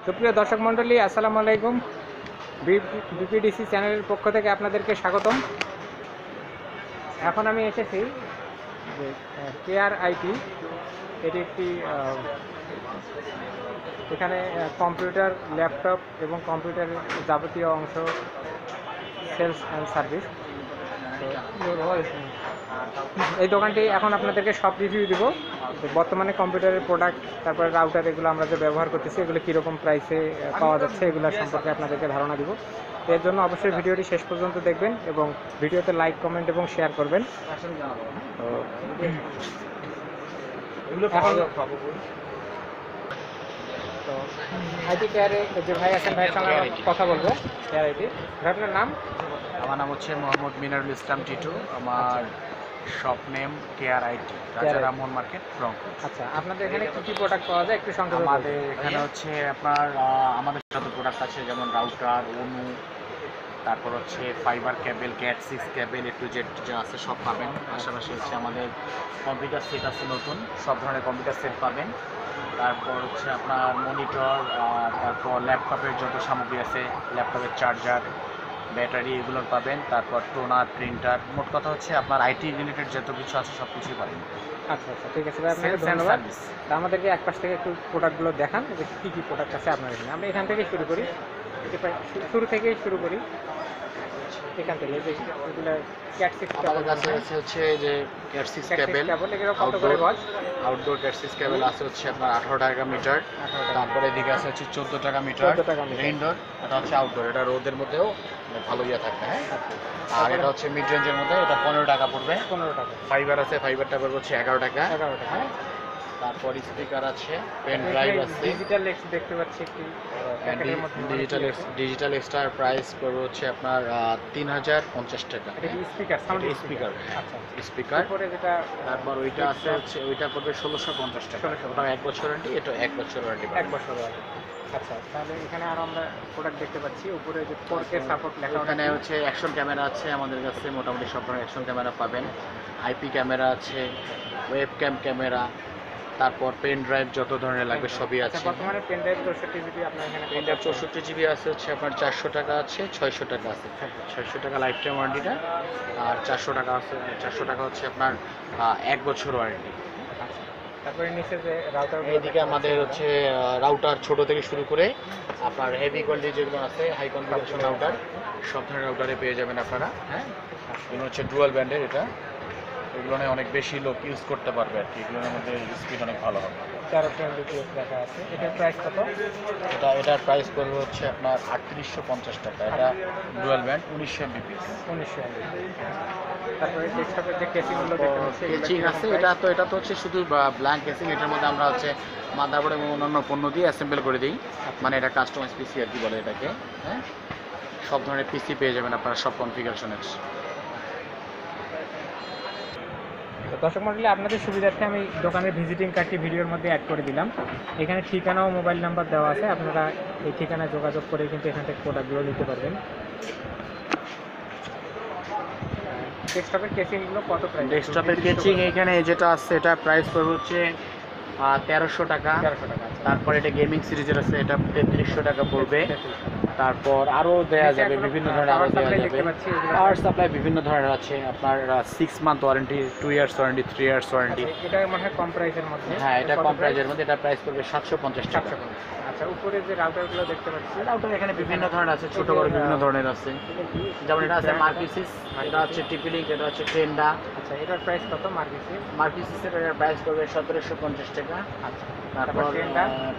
সুপ্রিয় দর্শক মণ্ডলী, আসসালামু আলাইকুম। বিপিডিসি চ্যানেলের পক্ষ থেকে আপনাদেরকে স্বাগতম। এখন আমি এসেছি যে কেয়ার আইটি, এটি একটি এখানে কম্পিউটার, ল্যাপটপ এবং কম্পিউটারের যাবতীয় অংশ সেলস অ্যান্ড সার্ভিস। তো এই দোকানটি এখন আপনাদেরকে সব রিভিউ দিব। বর্তমানে কম্পিউটারের প্রোডাক্ট, তারপরে রাউটার, এগুলো আমরা যে ব্যবহার করতেছি এগুলো কীরকম প্রাইসে পাওয়া যাচ্ছে এগুলো সম্পর্কে আপনাদেরকে ধারণা দিব। এর জন্য অবশ্যই ভিডিওটি শেষ পর্যন্ত দেখবেন এবং ভিডিওতে লাইক, কমেন্ট এবং শেয়ার করবেন। তো আইটি কেয়ারে যে ভাই আছেন, ভাইয়ের সঙ্গে কথা বলবো। কেয়ার আইটি, আপনার নাম? আমার নাম হচ্ছে মোহাম্মদ মিনারুল ইসলাম টিটু। আমার শপ নেম কেয়ার আইটি, রাজা রামমোহন মার্কেট, রংপুর। আচ্ছা, আপনাদের এখানে কী কী প্রোডাক্ট পাওয়া যায় একটু সংক্ষেপে? আমাদের এখানে হচ্ছে আপনার আমাদের যত প্রোডাক্ট আছে, যেমন রাউটার, অনু, তারপর হচ্ছে fibre cable, cat 6 cable, A to Z যা আছে সব পাবেন। পাশাপাশি হচ্ছে আমাদের কম্পিউটার সেট আছে নতুন, সব ধরনের কম্পিউটার সেট পাবেন। তারপর হচ্ছে আপনার মনিটর, তারপর ল্যাপটপের যত সামগ্রী আছে, ল্যাপটপের চার্জার, ব্যাটারি, এগুলো পাবেন। তারপর টোনার, প্রিন্টার, মোট কথা হচ্ছে আপনার আইটি রিলেটেড যত কিছু আছে সব কিছুই পাবেন। আচ্ছা আচ্ছা, ঠিক আছে ভাই, আপনাকে ধন্যবাদ। তা আমাদেরকে এক পাশ থেকে একটু প্রোডাক্টগুলো দেখান যে কী কী প্রোডাক্ট আছে আপনার এখানে। আমরা এখান থেকেই শুরু করি, শুরু থেকেই শুরু করি এখান থেকে। যে এগুলো ক্যাট 6 আমাদের কাছে আছে হচ্ছে যে ক্যাট 6 কেবল, এগুলো কত করে গজ? আউটডোর ক্যাট 6 কেবল আছে হচ্ছে আপনার 18 টাকা মিটার। তারপরে এদিকে আছে হচ্ছে 14 টাকা মিটার ইনডোর। এটা হচ্ছে আউটডোর, এটা রোদের মধ্যেও ভালো ইয়ে থাকবে। হ্যাঁ, আর এটা হচ্ছে মিড রেঞ্জের মধ্যে, এটা 15 টাকা পড়বে। 15 টাকা। ফাইবার আছে, ফাইবারটা পড়বে হচ্ছে 11 টাকা। 11 টাকা। তারপর স্পিকার আছে, পেন ড্রাইভ আছে, ডিজিটাল এক্স দেখতে পাচ্ছি একটি প্যাকেটের মধ্যে। ডিজিটাল এক্সটার প্রাইস পড়বে হচ্ছে আপনার 3050 টাকা। এটা কি স্পিকার? Sound speaker. আচ্ছা, স্পিকার। পরে যেটা তারপর ওইটা আছে হচ্ছে, ওইটা পড়বে 1650 টাকা। ওটা 1 বছর ওয়ারেন্টি, এটা 1 বছর ওয়ারেন্টি। 1 বছর ওয়ারেন্টি। আচ্ছা, তাহলে এখানে আরো আমরা প্রোডাক্ট দেখতে পাচ্ছি। উপরে যে 4K সাপোর্ট লেখা, এখানে হচ্ছে অ্যাকশন ক্যামেরা আছে আমাদের কাছে, মোটামুটি সব ধরনের অ্যাকশন ক্যামেরা পাবেন। আইপি ক্যামেরা আছে, ওয়েবক্যাম ক্যামেরা, তারপর পেন ড্রাইভ যত ধরনের লাগবে সবই আছে। বর্তমানে পেন ড্রাইভ 64 জিবি আপনার এখানে। পেন ড্রাইভ 64 জিবি আছে হচ্ছে আপনার 400 টাকা আছে, 600 টাকা আছে। 600 টাকা লাইফ টাইম ওয়ারেন্টিটা, আর 400 টাকা আছে, 400 টাকা হচ্ছে আপনার 1 বছর ওয়ারেন্টি। তারপরে নিচে যে রাউটার, এইদিকে আমাদের হচ্ছে রাউটার ছোট থেকে শুরু করে আপনার হেভি কোয়ালিটি যেগুলো আছে, হাই কনফিগারেশন রাউটার, সব ধরনের রাউটারে পেয়ে যাবেন আপনারা। হ্যাঁ, এগুলো হচ্ছে ডুয়াল ব্যান্ডের। এগুলো অনেক বেশি লোক ইউজ করতে পারবে আর কি। এগুলোর মধ্যে স্পিড অনেক ভালো হবে। 1300 mbps লেখা আছে। এটার প্রাইস কত? এটার প্রাইস পড়বে হচ্ছে আপনার 3850 টাকা। এটা ডুয়াল ব্যান্ড, 1900 mbps। 1900 mbps। তারপরে ডেস্কটপের যে কেসিংগুলো দেখতে পাচ্ছি, কেসিং আছে। এটা তো হচ্ছে শুধু ব্ল্যাঙ্ক কেসিং। এটার মধ্যে আমরা হচ্ছে মাদারবোর্ড এবং অন্যান্য পণ্য দিয়ে অ্যাসেম্বল করে দিই। মানে এটা কাস্টমাইজ পিসি আর কি বলে এটাকে। হ্যাঁ, সব ধরনের পিসি পেয়ে যাবেন আপনারা, সব কনফিগারেশনের। দর্শক মণ্ডলী, আপনাদের সুবিধার্থে আমি দোকানের ভিজিটিং কার্ডটি ভিডিওর মধ্যে অ্যাড করে দিলাম। এখানে ঠিকানা ও মোবাইল নাম্বার দেওয়া আছে, আপনারা এই ঠিকানায় যোগাযোগ করে কিন্তু এখান থেকে প্রোডাক্টগুলো নিতে পারবেন। ডেস্কটপের কেসিংগুলো কত প্রাইস? ডেস্কটপের কেসিং এখানে যেটা আছে, এটা প্রাইস পড়বে হচ্ছে 1300 টাকা। 1300 টাকা। তারপর এটা গেমিং সিরিজের আছে, এটা 3300 টাকা পড়বে। তারপর আরও দেওয়া যাবে, বিভিন্ন ধরনের আরও দেওয়া যাবে। পাওয়ার সাপ্লাই বিভিন্ন ধরনের আছে আপনার, 6 month warranty, 2 years warranty, 3 years warranty. এটা মনে হয় কম প্রাইসের মধ্যে। হ্যাঁ, এটা কম প্রাইসের মধ্যে। এটা প্রাইস পড়বে 750 টাকা। আচ্ছা, উপরে যে রাউটারগুলো দেখতে পাচ্ছি, রাউটার এখানে বিভিন্ন ধরনের আছে, ছোট বড় বিভিন্ন ধরনের আছে। যেমন এটা আছে মার্কিসিস, এটা হচ্ছে টিপিলিঙ্ক, এটা হচ্ছে টেন্ডা। আচ্ছা, এটার প্রাইস কত? মার্কিসিসের প্রাইস পড়বে 1750 টাকা। আচ্ছা, তারপর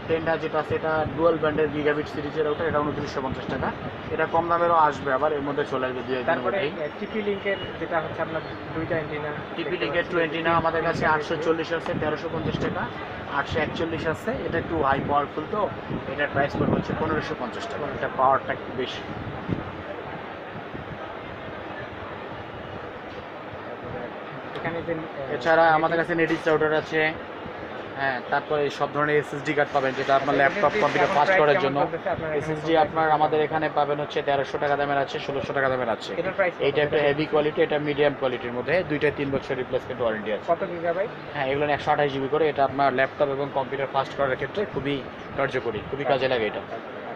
টেন্ডা যেটা আছে, এটা ডুয়াল ব্যান্ডের গিগাবিট সিরিজের রাউটার, এটা 2950 টাকা। এটা কম দামেরও আসবে, আবার এর মধ্যে চলে আসবে 2 দিনের তারপরে মধ্যেই। টিপি লিংকের যেটা হচ্ছে আপনার দুইটা অ্যান্টেনা, টিপি লিংকের 20 না আমাদের কাছে 840 আছে, 1350 টাকা। 841 আছে, এটা একটু হাই পাওয়ারফুল, তো এটার প্রাইস পড়বে হচ্ছে 1550 টাকা। এটা পাওয়ারটা একটু বেশি। এখানে যে এছাড়া আমাদের কাছে নেটিভ রাউটার আছে, হ্যাঁ, তারপরে সব ধরনের এসএসডি কার্ড পাবেন, যেটা আপনার ল্যাপটপ কম্পিউটার ফাস্ট করার জন্য। এসএসডি আপনার আমাদের এখানে পাবেন হচ্ছে 1300 টাকা দামের আছে, 1600 টাকা দামের আছে। এটার প্রাইস এইটা একটা হেভি কোয়ালিটি, এটা মিডিয়াম কোয়ালিটির মধ্যে, দুইটা 3 বছর রিপ্লেসমেন্ট ওয়ারেন্টি আছে। কত গিগাবাইট? হ্যাঁ, এগুলো 128 জিবি করে। এটা আপনার ল্যাপটপ এবং কম্পিউটার ফাস্ট করার ক্ষেত্রে খুবই কার্যকরী, খুবই কাজে লাগে এটা।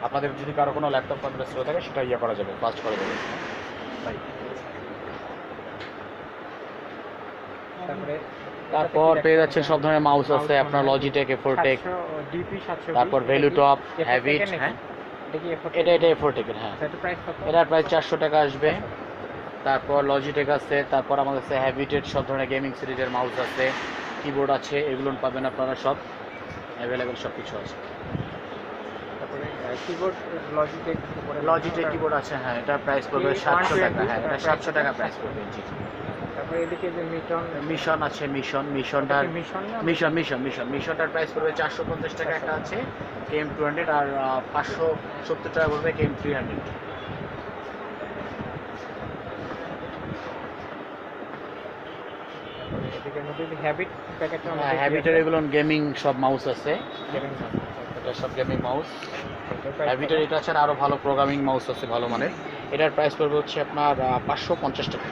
আপনাদের যদি কারো কোনো ল্যাপটপ কম্পিউটার স্লো থাকে সেটা ইয়ে করা যাবে, ফাস্ট করা যাবে। তারপর পেয়ে যাচ্ছেন সব ধরনের মাউস আছে আপনার, লজিটেক, এফোরটেক, তারপর ভ্যালুটপ, হ্যাবিট। হ্যাঁ, এটা এফোরটেকের। হ্যাঁ, এটার প্রাইস 400 টাকা আসবে। তারপর লজিটেক আছে, তারপর আমাদের কাছে হ্যাবিটের সব ধরনের গেমিং সিরিজের মাউস আছে, কিবোর্ড আছে, এগুলো পাবেন আপনারা, সব অ্যাভেলেবেল সব কিছু আছে। তারপরে কিবোর্ড লজিটেক কিবোর্ড আছে। হ্যাঁ, এটার প্রাইস পড়বে 700 টাকা। হ্যাঁ, এটা 700 টাকা প্রাইস পড়বে। জি। তারপরে এদিকে যে মিশন আছে, মিশনটার প্রাইস পড়বে 450 টাকা একটা আছে KM200, আর 570 টাকা পড়বে KM300। হ্যাবিটের এগুলো গেমিং সব মাউস আছে, এটা সব গেমিং মাউস। হ্যাবিটের এটা ছাড়া আরও ভালো প্রোগ্রামিং মাউস আছে ভালো মানের, এটার প্রাইস পড়বে হচ্ছে আপনার 550 টাকা।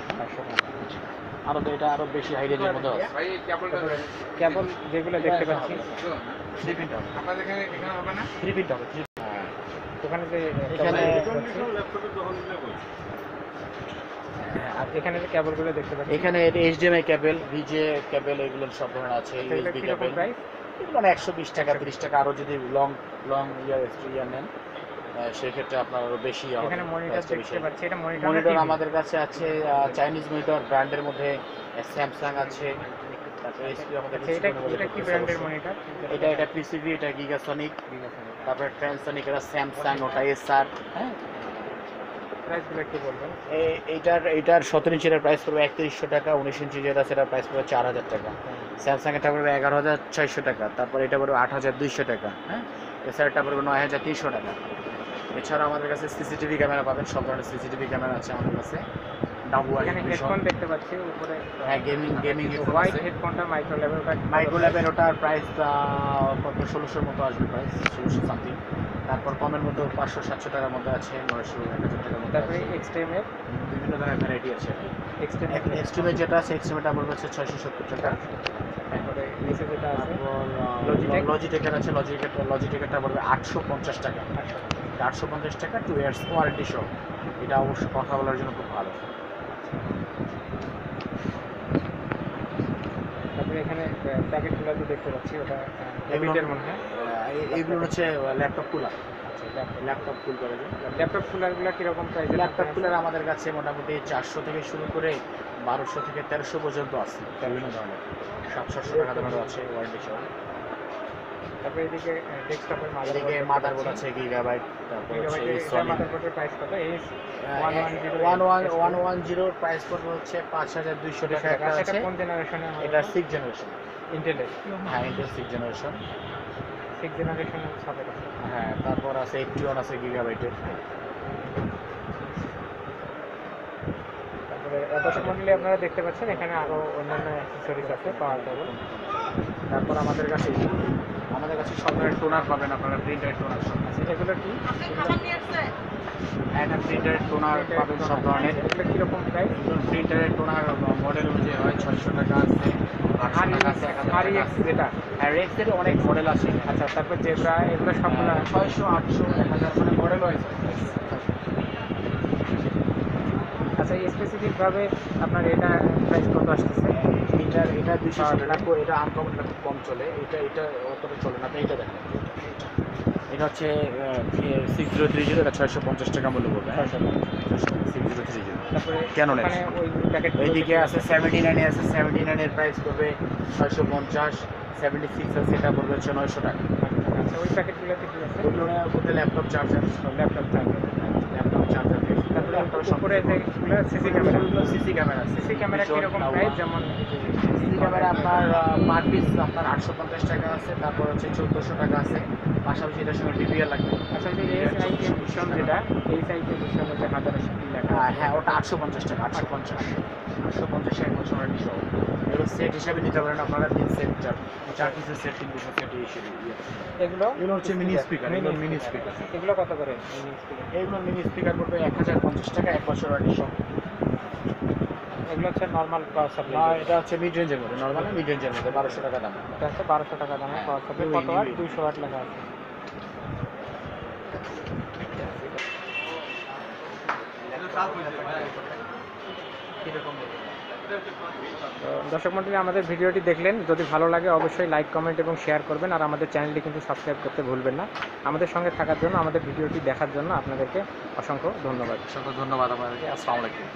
আরও এটা আরও বেশি হাই রেঞ্জের মধ্যে আছে। কেবল যেগুলো দেখতে পাচ্ছি 3 পিন হবে, ওখানে যে এখানে আর এখানে যে কেবলগুলো দেখতে পাচ্ছি, এখানে HDMI কেবল, VGA কেবল, এগুলো সব ধরনের আছে। USB কেবল এগুলো 120 টাকা, 30 টাকা। আরও যদি লং ইয়ার নেন সেক্ষেত্রে আপনার আরও বেশি। এখানে মনিটর দেখতে পাচ্ছি, এটা মনিটর আমাদের কাছে আছে চাইনিজ মনিটর ব্র্যান্ডের মধ্যে স্যামসাং আছে, তারপরে HP আমাদের কাছে। এটা কি ব্র্যান্ডের মনিটর? এটা PCV, এটা গিগাসনিক, তারপরে ট্রান্সসনিক, এটা স্যামসাং, ওটা SR। হ্যাঁ, প্রাইসগুলো কি বলবেন? এইটার 17 ইঞ্চির প্রাইস পড়বে 3100 টাকা, 19 ইঞ্চি যেটা সেটার প্রাইস পড়বে 4000 টাকা। স্যামসাং এটা পড়বে 11600 টাকা, তারপর এটা পড়বে 8200 টাকা। হ্যাঁ, এছাড়াটা পড়বে 9300 টাকা। এছাড়া আমাদের কাছে সিসিটিভি ক্যামেরা পাবেন, সব ধরনের সিসিটিভি ক্যামেরা আছে আমাদের কাছে। এখানে হেডফোন দেখতে পাচ্ছি উপরে। হ্যাঁ, গেমিং হোয়াইট হেডফোনটা মাইক্রো লেভেল, ওটার প্রাইস কত 1600 মতো আসবে, প্রাইস 1600 সামথিং। তারপর কমের মধ্যে 500-700 টাকার মধ্যে আছে, 900-1000 টাকার মধ্যে। তারপরে এক্সট্রিমের বিভিন্ন ধরনের ভ্যারাইটি আছে। এক্সট্রিমের যেটা আছে, এক্সট্রিমেটা পড়বে হচ্ছে 670 টাকা। তারপরে নিচে যেটা আছে লজিটেকের আছে, লজিটেকেরটা পড়বে 850 টাকা। 850 টাকা, 2 ইয়ার্স ওয়ারেন্টি সহ। এটা অবশ্য কথা বলার জন্য খুব ভালো। তারপরে এখানে প্যাকেটগুলো যে দেখতে পাচ্ছি, ওটা হ্যাবিটের মনে হয়। এগুলো হচ্ছে ল্যাপটপ কুলার, ল্যাপটপ কুল করে যায়। ল্যাপটপ কুলারগুলো কীরকম প্রাইস? ল্যাপটপ কুলার আমাদের কাছে মোটামুটি 400 থেকে শুরু করে 1200 থেকে 1300 পর্যন্ত আছে, বিভিন্ন ধরনের। 700 টাকা দামেরও আছে ওয়ারেন্টি সহ। তারপরে এদিকে ডেস্কটপের মাদারবোর্ড আছে গিগাবাইট, তারপর মাদারবোর্ডের প্রাইস কত? A110 প্রাইস পড়বে হচ্ছে 5200 টাকা একটা আছে। কোন জেনারেশনের? এটা 6 জেনারেশন ইন্টেলের। হ্যাঁ, ইন্টেল 6 জেনারেশন। 6 জেনারেশনের সাথে। হ্যাঁ, তারপর আছে 81 আছে গিগাবাইটের। তারপরে দর্শক মণ্ডলী আপনারা দেখতে পাচ্ছেন এখানে আরও অন্যান্য অ্যাক্সেসরিজ আছে, পাওয়া যাবে। তারপর আমাদের কাছে সব ধরনের টোনার পাবেন আপনারা, প্রিন্টার টোনার সব আছে। এগুলো কি? হ্যাঁ, এটা প্রিন্টারের টোনার পাবেন সব ধরনের। এগুলো কীরকম প্রাইস? প্রিন্টারের টোনার মডেল অনুযায়ী হয় 600 টাকা আছে, 800 টাকা আছে, 1000 টাকা আছে। যেটা রেক্সের অনেক মডেল আছে। আচ্ছা, তারপর জেব্রা, এগুলো সবগুলো 600, 800, 1000 মানে মডেল হয়েছে। আচ্ছা, স্পেসিফিকভাবে আপনার এটা প্রাইস কত আসতেছে? এটা 200 টাকা, এটা আনকমন, এটা খুব কম চলে। এটা অতটা চলে না। আপনি এটা দেখেন, এটা হচ্ছে 6030, এটা 650 টাকা মূল্য পড়বে। 6030 তারপরে কেন নেই? এইদিকে ওই আছে 79 আছে, 79 এর প্রাইস পড়বে 650। 76 আছে, এটা পড়বে হচ্ছে 900 টাকা। আচ্ছা, ওই প্যাকেটগুলোতে কি আছে? ওগুলোর মধ্যে ল্যাপটপ চার্জার তারপরে উপরে যেগুলো সিসি ক্যামেরা কীরকম প্রাইস? যেমন সিসি ক্যামেরা আপনার পার পিস আপনার 850 টাকা আছে, তারপর হচ্ছে 1400 টাকা আছে। পাশাপাশি এটার সঙ্গে DVR লাগবে। আচ্ছা, যে এইচআইকে ভিশন যেটা, এইচআইকে ভিশনের যে 1080 লেখা, হ্যাঁ, ওটা 850 টাকা। 850 1 বছর ওয়ারেন্টি সহ। সেট হিসাবে নিতে পারেন আপনারা 3 সেট 4 পিসের সেট 3 পিসের সেট হিসেবে। এগুলো এগুলো হচ্ছে মিনি স্পিকার, এগুলো মিনি স্পিকার। এগুলো কত করে মিনি স্পিকার? এগুলো মিনি স্পিকার পড়বে 1050 টাকা 1 বছর ওয়ারেন্টি সহ। এগুলো হচ্ছে নর্মাল পাওয়ার না, সাপ্লাই। এটা হচ্ছে মিড রেঞ্জের মধ্যে, নরমাল মিড রেঞ্জের মধ্যে 1200 টাকা দাম। এটা হচ্ছে 1200 টাকা দামের হ্যাঁ, পাওয়ার সাপ্লাই। new কত ওয়াট? new 200 ওয়াট লেখা আছে। তো দর্শক মণ্ডলী, আমাদের ভিডিওটি দেখলেন, যদি ভালো লাগে অবশ্যই লাইক, কমেন্ট এবং শেয়ার করবেন। আর আমাদের চ্যানেলটি কিন্তু সাবস্ক্রাইব করতে ভুলবেন না। আমাদের সঙ্গে থাকার জন্য, আমাদের ভিডিওটি দেখার জন্য আপনাদেরকে অসংখ্য ধন্যবাদ। অসংখ্য ধন্যবাদ আপনাদেরকে। আসসালামু আলাইকুম।